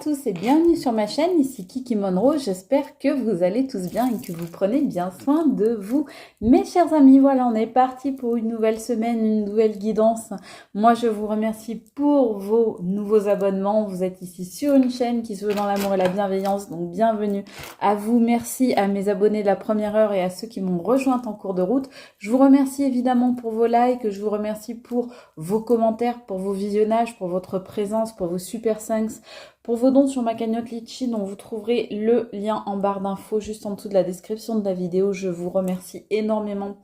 tous et bienvenue sur ma chaîne, ici Kiki Monroe, j'espère que vous allez tous bien et que vous prenez bien soin de vous. Mes chers amis, voilà, on est parti pour une nouvelle semaine, une nouvelle guidance. Moi, je vous remercie pour vos nouveaux abonnements. Vous êtes ici sur une chaîne qui se veut dans l'amour et la bienveillance, donc bienvenue à vous. Merci à mes abonnés de la première heure et à ceux qui m'ont rejoint en cours de route. Je vous remercie évidemment pour vos likes, je vous remercie pour vos commentaires, pour vos visionnages, pour votre présence, pour vos super thanks, pour vos dons sur ma cagnotte Litchi, dont vous trouverez le lien en barre d'infos juste en dessous de la description de la vidéo. Je vous remercie énormément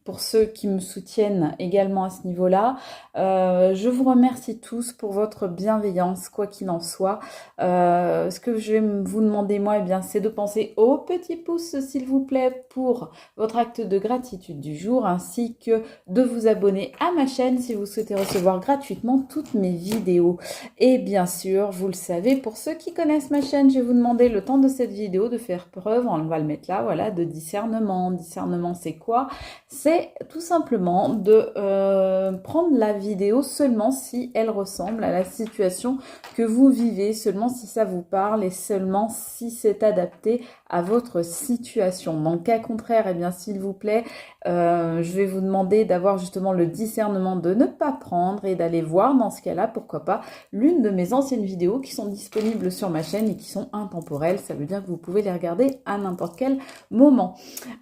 pour ceux qui me soutiennent également à ce niveau-là. Je vous remercie tous pour votre bienveillance, quoi qu'il en soit. Ce que je vais vous demander, moi, eh bien, c'est de penser au petit pouce, s'il vous plaît, pour votre acte de gratitude du jour, ainsi que de vous abonner à ma chaîne si vous souhaitez recevoir gratuitement toutes mes vidéos. Et bien sûr, vous le savez, pour ceux qui connaissent ma chaîne, je vais vous demander le temps de cette vidéo de faire preuve, on va le mettre là, voilà, de discernement. Discernement, c'est quoi? C'est tout simplement de prendre la vidéo seulement si elle ressemble à la situation que vous vivez, seulement si ça vous parle et seulement si c'est adapté à votre situation. Dans le cas contraire, eh bien s'il vous plaît, je vais vous demander d'avoir justement le discernement de ne pas prendre et d'aller voir dans ce cas-là, pourquoi pas, l'une de mes anciennes vidéos qui sont disponibles sur ma chaîne et qui sont intemporelles. Ça veut dire que vous pouvez les regarder à n'importe quel moment.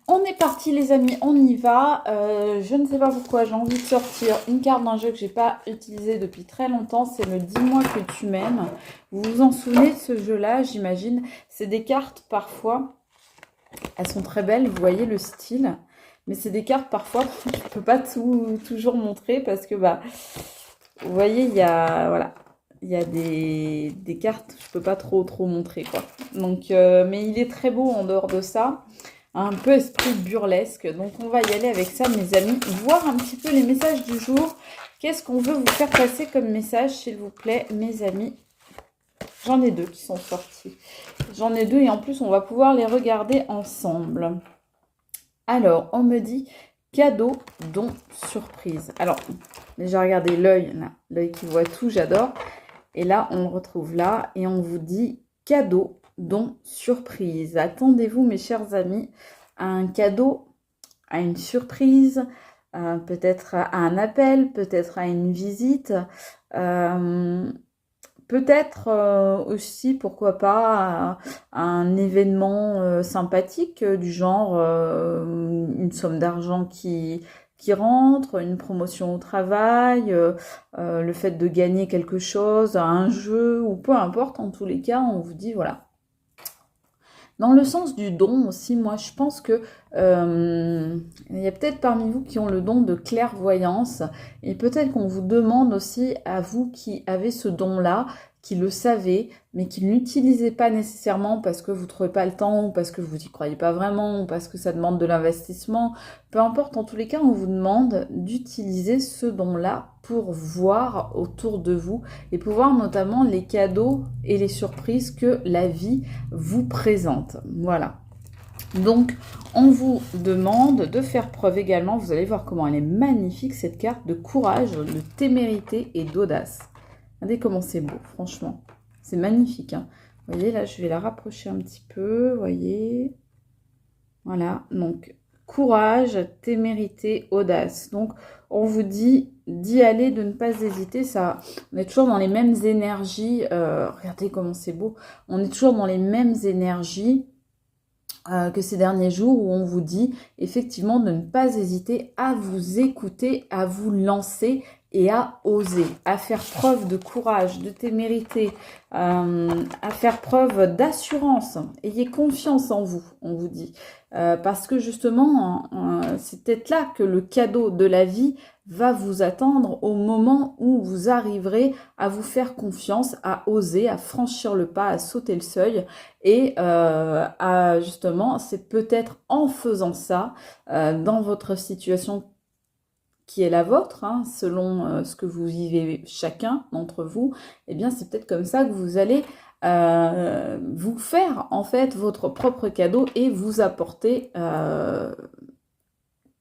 On est parti les amis, on y va. Je ne sais pas pourquoi j'ai envie de sortir une carte d'un jeu que j'ai pas utilisé depuis très longtemps. C'est le Dis-moi que tu m'aimes. Vous vous en souvenez de ce jeu-là, j'imagine. C'est des cartes parfois, elles sont très belles, vous voyez le style. Mais c'est des cartes parfois, je ne peux pas toujours montrer parce que, bah, vous voyez, il y a, voilà, il y a des cartes, je ne peux pas trop montrer, quoi. Donc, mais il est très beau en dehors de ça. Un peu esprit burlesque. Donc, on va y aller avec ça, mes amis. Voir un petit peu les messages du jour. Qu'est-ce qu'on veut vous faire passer comme message, s'il vous plaît, mes amis? J'en ai deux qui sont sortis. J'en ai deux et en plus, on va pouvoir les regarder ensemble. Alors, on me dit cadeau, don, surprise. Alors, déjà, regardez l'œil, là. L'œil qui voit tout, j'adore. Et là, on le retrouve là et on vous dit cadeau, don, surprise. Attendez-vous, mes chers amis, à un cadeau, à une surprise, peut-être à un appel, peut-être à une visite, peut-être aussi, pourquoi pas, à un événement sympathique du genre une somme d'argent qui rentre, une promotion au travail, le fait de gagner quelque chose, un jeu, ou peu importe, en tous les cas, on vous dit, voilà. Dans le sens du don aussi, moi je pense que il y a peut-être parmi vous qui ont le don de clairvoyance et peut-être qu'on vous demande aussi à vous qui avez ce don-là, qui le savez, mais qui ne l'utilisez pas nécessairement parce que vous ne trouvez pas le temps ou parce que vous n'y croyez pas vraiment ou parce que ça demande de l'investissement. Peu importe, en tous les cas, on vous demande d'utiliser ce don-là pour voir autour de vous et pour voir notamment les cadeaux et les surprises que la vie vous présente. Voilà. Donc, on vous demande de faire preuve également, vous allez voir comment elle est magnifique, cette carte de courage, de témérité et d'audace. Regardez comment c'est beau, franchement. C'est magnifique. Hein. Vous voyez, là, je vais la rapprocher un petit peu, vous voyez. Voilà, donc courage, témérité, audace. Donc, on vous dit d'y aller, de ne pas hésiter. Ça, on est toujours dans les mêmes énergies. Regardez comment c'est beau. On est toujours dans les mêmes énergies que ces derniers jours où on vous dit effectivement de ne pas hésiter à vous écouter, à vous lancer et à oser, à faire preuve de courage, de témérité, à faire preuve d'assurance. Ayez confiance en vous, on vous dit. Parce que justement, c'est peut-être là que le cadeau de la vie va vous attendre au moment où vous arriverez à vous faire confiance, à oser, à franchir le pas, à sauter le seuil. Et justement, c'est peut-être en faisant ça, dans votre situation qui est la vôtre, hein, selon ce que vous vivez chacun d'entre vous, eh bien c'est peut-être comme ça que vous allez vous faire en fait votre propre cadeau et vous apporter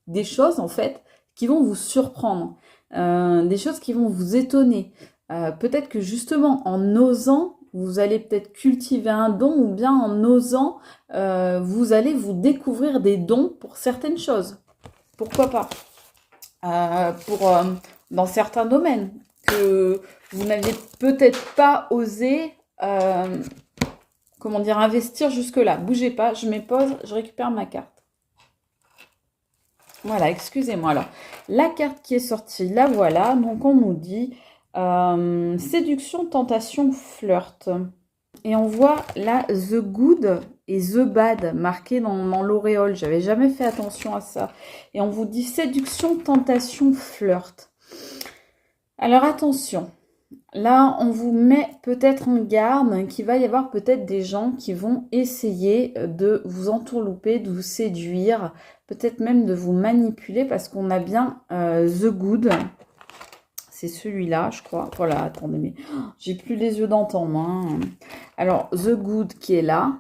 des choses en fait qui vont vous surprendre, des choses qui vont vous étonner. Peut-être que justement en osant, Vous allez peut-être cultiver un don ou bien en osant, vous allez vous découvrir des dons pour certaines choses. Pourquoi pas? Dans certains domaines que vous n'aviez peut-être pas osé comment dire, investir jusque-là. Bougez pas, je mets pause, je récupère ma carte. Voilà, excusez-moi. Alors, la carte qui est sortie, la voilà. Donc, on nous dit séduction, tentation, flirt. Et on voit là The Good et The Bad marqués dans l'auréole. J'avais jamais fait attention à ça. Et on vous dit séduction, tentation, flirt. Alors, attention. Là, on vous met peut-être en garde qu'il va y avoir peut-être des gens qui vont essayer de vous entourlouper, de vous séduire, peut-être même de vous manipuler parce qu'on a bien The Good. C'est celui-là, je crois. Voilà, attendez, mais j'ai plus les yeux d'antan, moi. Hein. Alors, The Good qui est là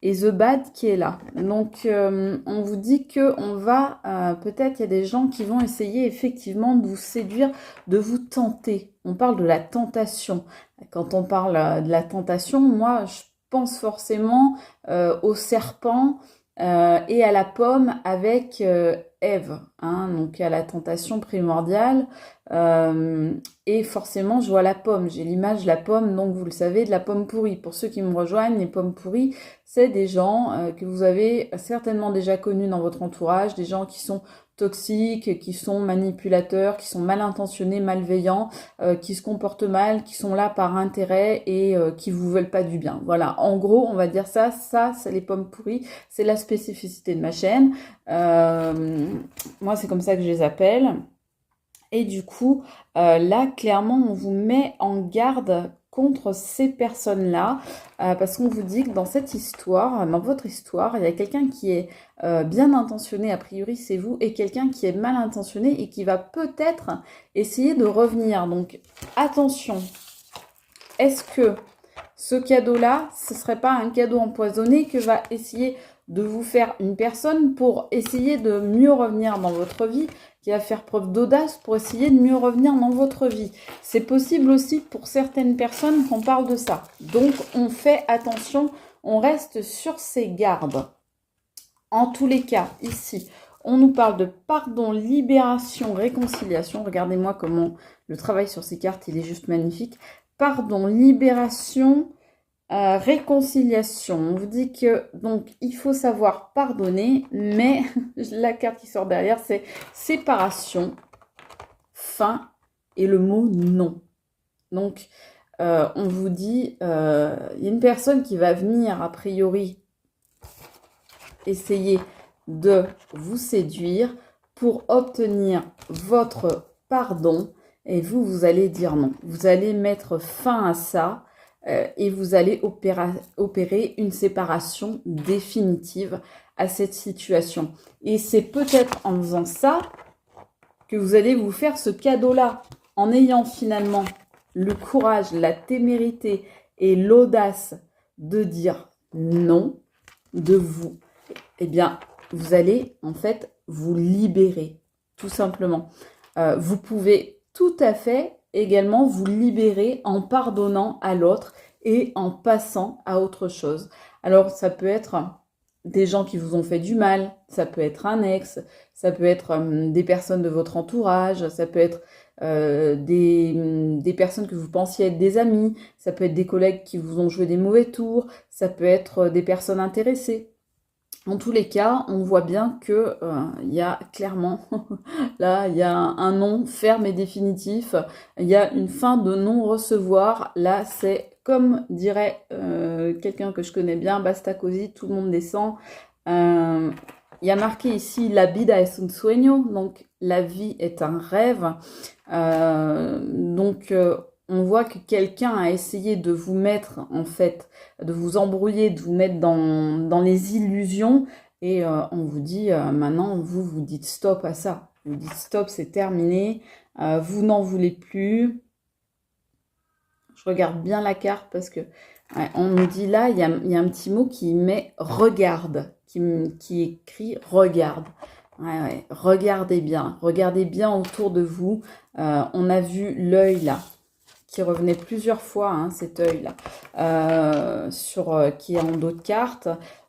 et The Bad qui est là. Donc, on vous dit que on va, peut-être il y a des gens qui vont essayer effectivement de vous séduire, de vous tenter. On parle de la tentation. Quand on parle de la tentation, moi, je pense forcément au serpent et à la pomme avec Ève. Hein, donc, à la tentation primordiale. Et forcément, je vois la pomme. J'ai l'image de la pomme, donc vous le savez, de la pomme pourrie. Pour ceux qui me rejoignent, les pommes pourries, c'est des gens que vous avez certainement déjà connus dans votre entourage, des gens qui sont toxiques, qui sont manipulateurs, qui sont mal intentionnés, malveillants, qui se comportent mal, qui sont là par intérêt et qui vous veulent pas du bien. Voilà, en gros, on va dire ça, c'est les pommes pourries, c'est la spécificité de ma chaîne. Moi, c'est comme ça que je les appelle. Et du coup, là, clairement, on vous met en garde contre ces personnes-là, parce qu'on vous dit que dans cette histoire, dans votre histoire, il y a quelqu'un qui est bien intentionné, a priori c'est vous, et quelqu'un qui est mal intentionné et qui va peut-être essayer de revenir. Donc, attention, est-ce que ce cadeau-là, ce ne serait pas un cadeau empoisonné que va essayer de vous faire une personne pour essayer de mieux revenir dans votre vie, qui va faire preuve d'audace pour essayer de mieux revenir dans votre vie. C'est possible aussi pour certaines personnes qu'on parle de ça. Donc, on fait attention, on reste sur ses gardes. En tous les cas, ici, on nous parle de pardon, libération, réconciliation. Regardez-moi comment le travail sur ces cartes, il est juste magnifique. Pardon, libération, réconciliation. On vous dit que donc il faut savoir pardonner, mais la carte qui sort derrière, c'est séparation, fin et le mot non. Donc, on vous dit, il y a une personne qui va venir, a priori, essayer de vous séduire pour obtenir votre pardon. Et vous, vous allez dire non. Vous allez mettre fin à ça et vous allez opérer une séparation définitive à cette situation. Et c'est peut-être en faisant ça que vous allez vous faire ce cadeau-là, en ayant finalement le courage, la témérité et l'audace de dire non de vous. Eh bien, vous allez en fait vous libérer, tout simplement. Vous pouvez tout à fait également vous libérer en pardonnant à l'autre et en passant à autre chose. Alors, ça peut être des gens qui vous ont fait du mal, ça peut être un ex, ça peut être des personnes de votre entourage, ça peut être des personnes que vous pensiez être des amis, ça peut être des collègues qui vous ont joué des mauvais tours, ça peut être des personnes intéressées. En tous les cas, on voit bien que il y a clairement, là, il y a un non ferme et définitif. Il y a une fin de non-recevoir. Là, c'est comme dirait quelqu'un que je connais bien, basta così, tout le monde descend. Il y a marqué ici, la vida es un sueño, donc la vie est un rêve. On voit que quelqu'un a essayé de vous mettre, en fait, de vous embrouiller, de vous mettre dans les illusions. Et on vous dit, maintenant, vous dites stop à ça. Vous dites stop, c'est terminé. Vous n'en voulez plus. Je regarde bien la carte parce que on nous dit là, il y a un petit mot qui met regarde, qui écrit regarde. Ouais, regardez bien autour de vous. On a vu l'œil là. qui revenait plusieurs fois, hein, cet œil-là, qui est en dos de carte.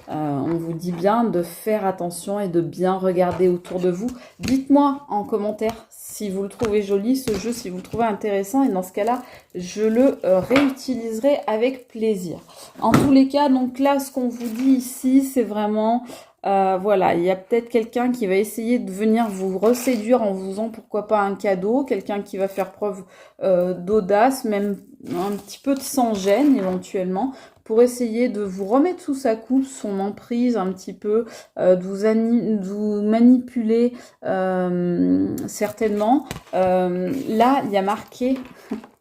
On vous dit bien de faire attention et de bien regarder autour de vous. Dites-moi en commentaire si vous le trouvez joli, ce jeu, si vous le trouvez intéressant. Et dans ce cas-là, je le réutiliserai avec plaisir. En tous les cas, donc là, ce qu'on vous dit ici, c'est vraiment... voilà, il y a peut-être quelqu'un qui va essayer de venir vous reséduire en vous faisant pourquoi pas un cadeau, quelqu'un qui va faire preuve d'audace, même un petit peu de sans-gêne éventuellement, pour essayer de vous remettre sous sa coupe, son emprise un petit peu, de vous manipuler certainement. Là, il y a marqué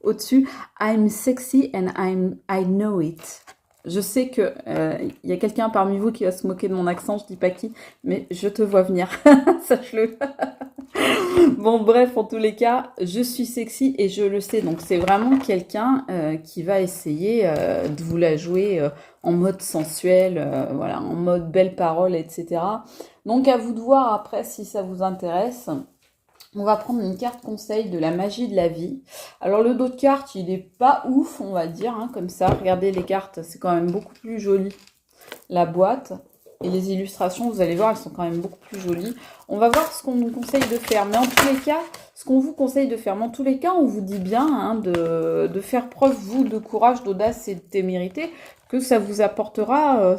au-dessus « I'm sexy and I know it ». Je sais que y a quelqu'un parmi vous qui va se moquer de mon accent, je dis pas qui, mais je te vois venir, sache-le. Bon, bref, en tous les cas, je suis sexy et je le sais. Donc, c'est vraiment quelqu'un qui va essayer de vous la jouer en mode sensuel, voilà, en mode belle parole, etc. Donc, à vous de voir après si ça vous intéresse. On va prendre une carte conseil de la magie de la vie. Alors le dos de carte, il n'est pas ouf, on va dire, hein, comme ça. Regardez les cartes, c'est quand même beaucoup plus joli. La boîte et les illustrations, vous allez voir, elles sont quand même beaucoup plus jolies. On va voir ce qu'on nous conseille de faire. Mais en tous les cas, ce qu'on vous conseille de faire. Mais en tous les cas, on vous dit bien hein, de faire preuve, vous, de courage, d'audace et de témérité, que ça vous apportera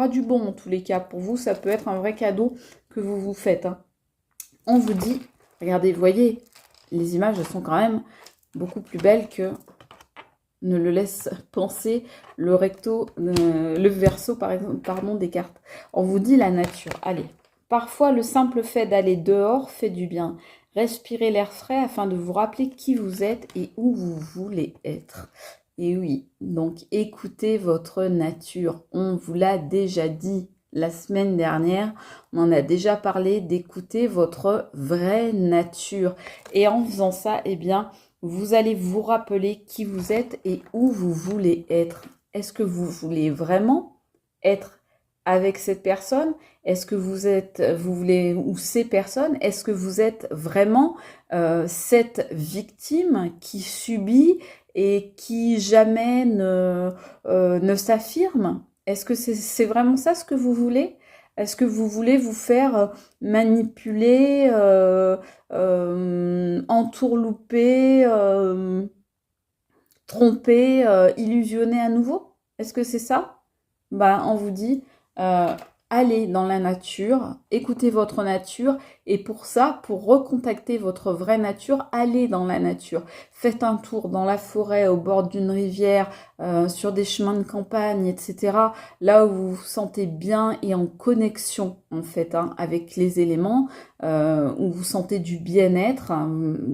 du bon en tous les cas. Pour vous, ça peut être un vrai cadeau que vous vous faites. Hein. On vous dit... Regardez, vous voyez, les images sont quand même beaucoup plus belles que ne le laisse penser le verso par exemple, pardon, des cartes. On vous dit la nature. Allez, parfois le simple fait d'aller dehors fait du bien. Respirez l'air frais afin de vous rappeler qui vous êtes et où vous voulez être. Et oui, donc écoutez votre nature. On vous l'a déjà dit. La semaine dernière, on en a déjà parlé d'écouter votre vraie nature. Et en faisant ça, eh bien, vous allez vous rappeler qui vous êtes et où vous voulez être. Est-ce que vous voulez vraiment être avec cette personne? Est-ce que vous voulez, ou ces personnes, est-ce que vous êtes vraiment cette victime qui subit et qui jamais ne s'affirme? Est-ce que c'est vraiment ça ce que vous voulez? Est-ce que vous voulez vous faire manipuler, entourlouper, tromper, illusionner à nouveau? Est-ce que c'est ça? Bah, on vous dit, allez dans la nature, écoutez votre nature et pour ça, pour recontacter votre vraie nature, allez dans la nature. Faites un tour dans la forêt, au bord d'une rivière, sur des chemins de campagne, etc. Là où vous vous sentez bien et en connexion en fait hein, avec les éléments, où vous sentez du bien-être, hein,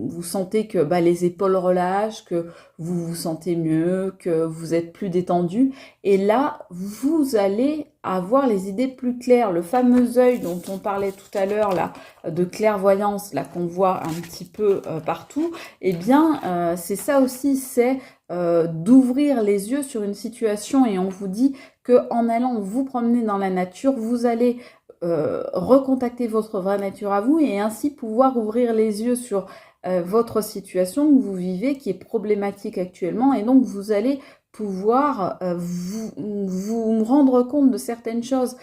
vous sentez que bah, les épaules relâchent, que vous vous sentez mieux, que vous êtes plus détendu. Et là, vous allez avoir les idées plus claires. Le fameux œil dont on parlait tout à l'heure là, de clairvoyance là qu'on voit un petit peu partout, eh bien c'est ça aussi, c'est d'ouvrir les yeux sur une situation et on vous dit que en allant vous promener dans la nature, vous allez recontacter votre vraie nature à vous et ainsi pouvoir ouvrir les yeux sur votre situation où vous vivez qui est problématique actuellement et donc vous allez pouvoir vous rendre compte de certaines choses.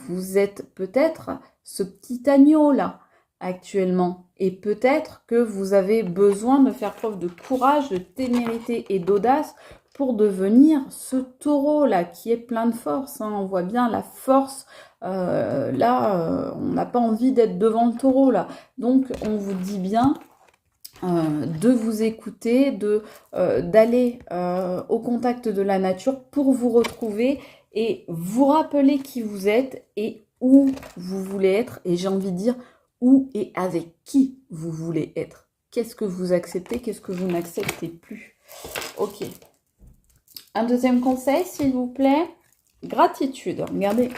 Vous êtes peut-être ce petit agneau là actuellement et peut-être que vous avez besoin de faire preuve de courage, de témérité et d'audace pour devenir ce taureau là qui est plein de force hein. On voit bien la force on n'a pas envie d'être devant le taureau là, donc on vous dit bien de vous écouter, d'aller au contact de la nature pour vous retrouver et vous rappeler qui vous êtes et où vous voulez être. Et j'ai envie de dire où et avec qui vous voulez être. Qu'est-ce que vous acceptez, qu'est-ce que vous n'acceptez plus. Ok. Un deuxième conseil, s'il vous plaît. Gratitude. Regardez,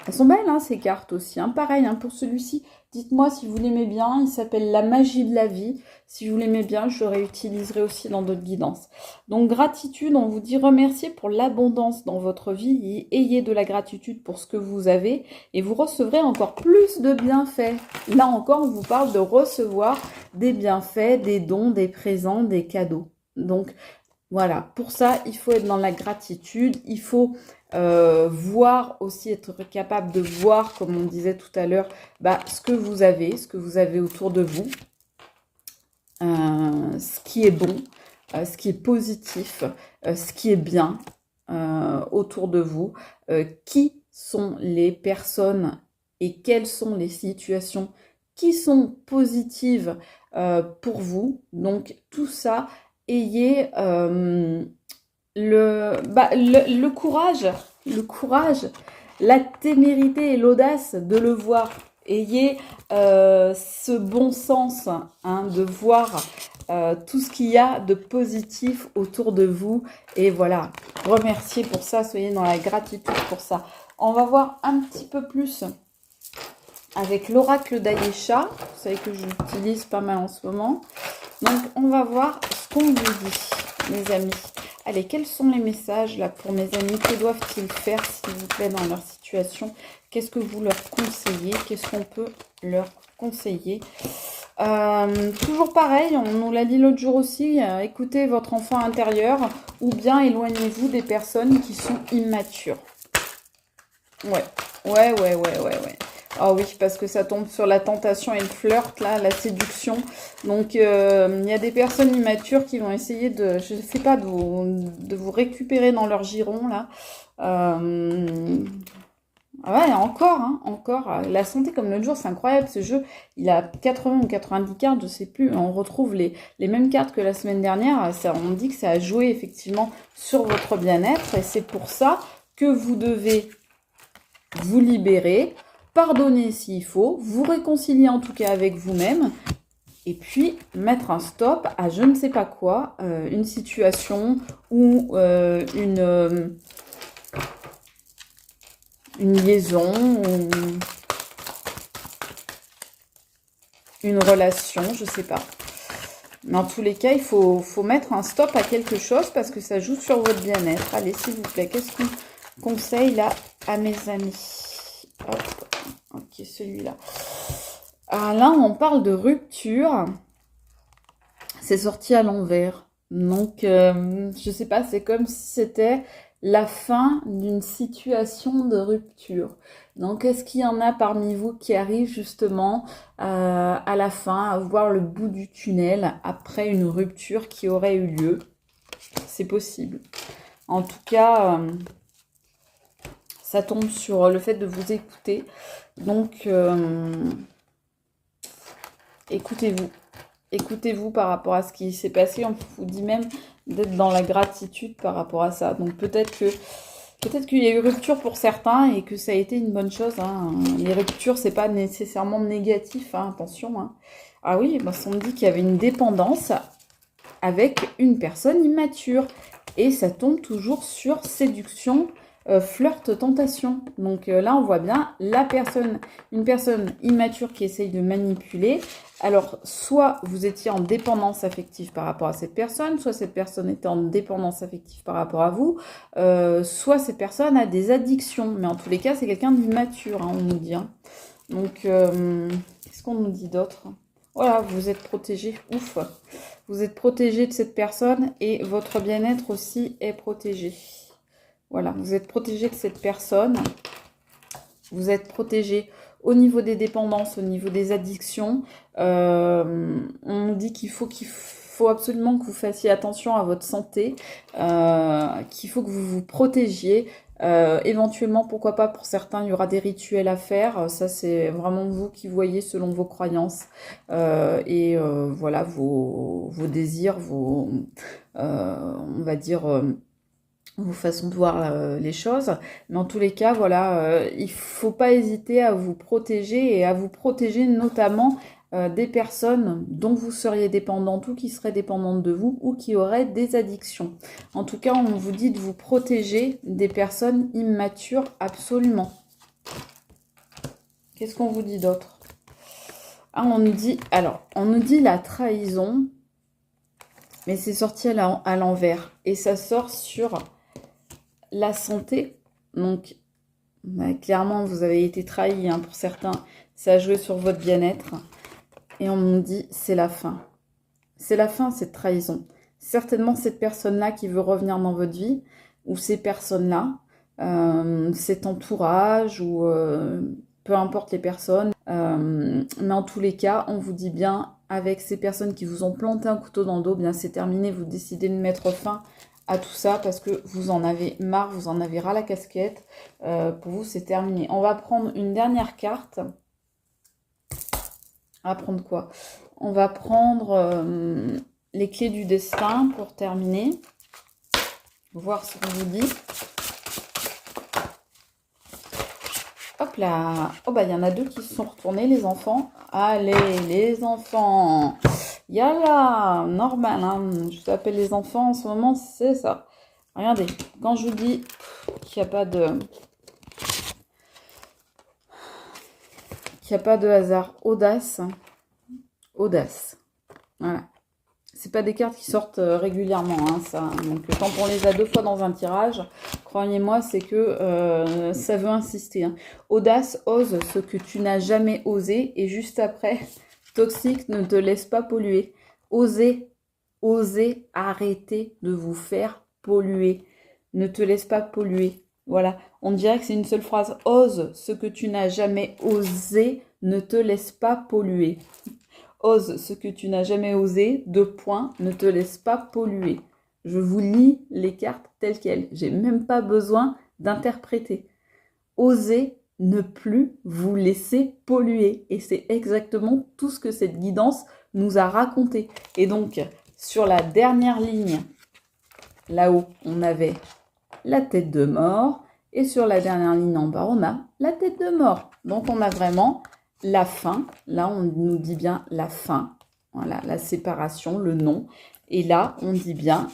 elles sont belles hein, ces cartes aussi. Hein. Pareil hein, pour celui-ci. Dites-moi si vous l'aimez bien, il s'appelle La magie de la vie. Si vous l'aimez bien, je le réutiliserai aussi dans d'autres guidances. Donc gratitude, on vous dit remercier pour l'abondance dans votre vie. Ayez de la gratitude pour ce que vous avez et vous recevrez encore plus de bienfaits. Là encore, on vous parle de recevoir des bienfaits, des dons, des présents, des cadeaux. Donc, voilà, pour ça, il faut être dans la gratitude, il faut voir aussi, être capable de voir, comme on disait tout à l'heure, ce que vous avez autour de vous, ce qui est bon, ce qui est positif, ce qui est bien autour de vous, qui sont les personnes et quelles sont les situations qui sont positives pour vous. Donc tout ça, ayez le courage, la témérité et l'audace de le voir. Ayez ce bon sens de voir tout ce qu'il y a de positif autour de vous. Et voilà, remerciez pour ça, soyez dans la gratitude pour ça. On va voir un petit peu plus avec l'oracle d'Ayesha. Vous savez que je l'utilise pas mal en ce moment. Donc, on va voir ce qu'on vous dit, mes amis. Allez, quels sont les messages là pour mes amis? Que doivent-ils faire, s'il vous plaît, dans leur situation? Qu'est-ce que vous leur conseillez? Qu'est-ce qu'on peut leur conseiller? Toujours pareil, on nous l'a dit l'autre jour aussi, écoutez votre enfant intérieur ou bien éloignez-vous des personnes qui sont immatures. Ouais. Ah oui, parce que ça tombe sur la tentation et le flirt, là, la séduction. Donc, il y a des personnes immatures qui vont essayer de, je sais pas, de vous récupérer dans leur giron, là. Ouais, encore. La santé, comme l'autre jour, c'est incroyable, ce jeu. Il a 80 ou 90 cartes, je sais plus. On retrouve les mêmes cartes que la semaine dernière. Ça, on dit que ça a joué, effectivement, sur votre bien-être. Et c'est pour ça que vous devez vous libérer, pardonner s'il faut, vous réconcilier en tout cas avec vous-même, et puis mettre un stop à je ne sais pas quoi, une situation ou une liaison, ou une relation, je sais pas. Mais en tous les cas, il faut mettre un stop à quelque chose parce que ça joue sur votre bien-être. Allez, s'il vous plaît, qu'est-ce qu'on conseille là à mes amis? Hop, ok, celui-là. Ah, là, on parle de rupture. C'est sorti à l'envers. Donc, je sais pas, c'est comme si c'était la fin d'une situation de rupture. Donc, est-ce qu'il y en a parmi vous qui arrivent justement à la fin, à voir le bout du tunnel après une rupture qui aurait eu lieu? C'est possible. En tout cas, ça tombe sur le fait de vous écouter. Donc, écoutez-vous. Écoutez-vous par rapport à ce qui s'est passé. On vous dit même d'être dans la gratitude par rapport à ça. Donc peut-être qu'il y a eu rupture pour certains et que ça a été une bonne chose. Les ruptures, c'est pas nécessairement négatif, attention. Ah oui, on me dit qu'il y avait une dépendance avec une personne immature. Et ça tombe toujours sur séduction, flirt, tentation. Donc là, on voit bien une personne immature qui essaye de manipuler. Alors, soit vous étiez en dépendance affective par rapport à cette personne, soit cette personne était en dépendance affective par rapport à vous, soit cette personne a des addictions. Mais en tous les cas, c'est quelqu'un d'immature, on nous dit. Donc, qu'est-ce qu'on nous dit d'autre? Voilà, vous êtes protégé. Ouf. Vous êtes protégé de cette personne et votre bien-être aussi est protégé. Voilà, vous êtes protégé de cette personne. Vous êtes protégé au niveau des dépendances, au niveau des addictions. On dit qu'il faut absolument que vous fassiez attention à votre santé, qu'il faut que vous vous protégiez. Éventuellement, pourquoi pas, pour certains, il y aura des rituels à faire. Ça, c'est vraiment vous qui voyez selon vos croyances voilà, vos désirs, on va dire, vos façons de voir les choses. Mais en tous les cas, voilà, il faut pas hésiter à vous protéger et à vous protéger notamment des personnes dont vous seriez dépendante ou qui seraient dépendantes de vous ou qui auraient des addictions. En tout cas, on vous dit de vous protéger des personnes immatures absolument. Qu'est-ce qu'on vous dit d'autre? On nous dit la trahison, mais c'est sorti à l'envers. Et ça sort sur la santé. Donc, clairement, vous avez été trahi pour certains. Ça a joué sur votre bien-être. Et on nous dit, c'est la fin. C'est la fin, cette trahison. certainement cette personne-là qui veut revenir dans votre vie, ou ces personnes-là, cet entourage, ou peu importe les personnes. Mais en tous les cas, on vous dit bien, avec ces personnes qui vous ont planté un couteau dans le dos, bien c'est terminé, vous décidez de mettre fin à tout ça parce que vous en avez marre, vous en avez ras la casquette. Pour vous, c'est terminé. On va prendre une dernière carte. On va prendre quoi? On va prendre les clés du destin pour terminer. Voir ce qu'on vous dit. Hop là. Oh bah il y en a deux qui se sont retournés, les enfants. Allez, les enfants. Yalla, normal, hein. Je vous appelle les enfants en ce moment, c'est ça. Regardez, quand je vous dis qu'il n'y a pas de... hasard, audace. Audace. Voilà. C'est pas des cartes qui sortent régulièrement, hein, ça. Donc quand on les a 2 fois dans un tirage, croyez-moi, c'est que ça veut insister. Hein. Audace, ose ce que tu n'as jamais osé. Et juste après, toxique, ne te laisse pas polluer. Osez, osez arrêter de vous faire polluer. Ne te laisse pas polluer. Voilà, on dirait que c'est une seule phrase. Ose ce que tu n'as jamais osé, ne te laisse pas polluer. Ose ce que tu n'as jamais osé, 2 points, ne te laisse pas polluer. Je vous lis les cartes telles quelles. J'ai même pas besoin d'interpréter. Osez ne plus vous laisser polluer. Et c'est exactement tout ce que cette guidance nous a raconté. Et donc, sur la dernière ligne, là-haut, on avait la tête de mort. Et sur la dernière ligne en bas, on a la tête de mort. Donc, on a vraiment... la fin, là on nous dit bien la fin, voilà, la séparation, le non. Et là on dit bien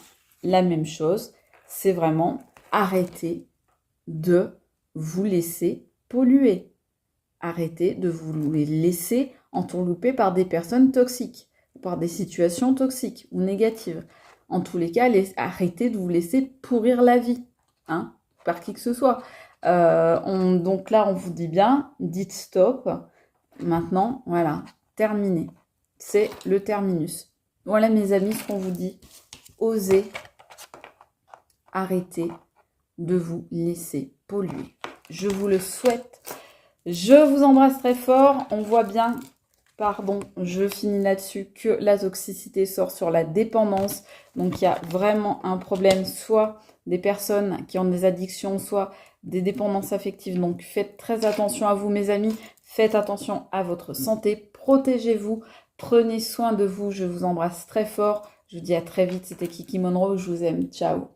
la même chose, c'est vraiment arrêter de vous laisser polluer. Arrêtez de vous laisser entourlouper par des personnes toxiques, par des situations toxiques ou négatives. En tous les cas, arrêtez de vous laisser pourrir la vie, hein, par qui que ce soit. Donc là on vous dit bien, dites stop. Maintenant, voilà, terminé. C'est le terminus. Voilà mes amis, ce qu'on vous dit. Osez arrêter de vous laisser polluer. Je vous le souhaite. Je vous embrasse très fort. On voit bien, pardon, je finis là-dessus, que la toxicité sort sur la dépendance. Donc, il y a vraiment un problème, soit des personnes qui ont des addictions, soit des dépendances affectives. Donc, faites très attention à vous, mes amis. Faites attention à votre santé, protégez-vous, prenez soin de vous, je vous embrasse très fort. Je vous dis à très vite, c'était Kiki Monroe, je vous aime, ciao.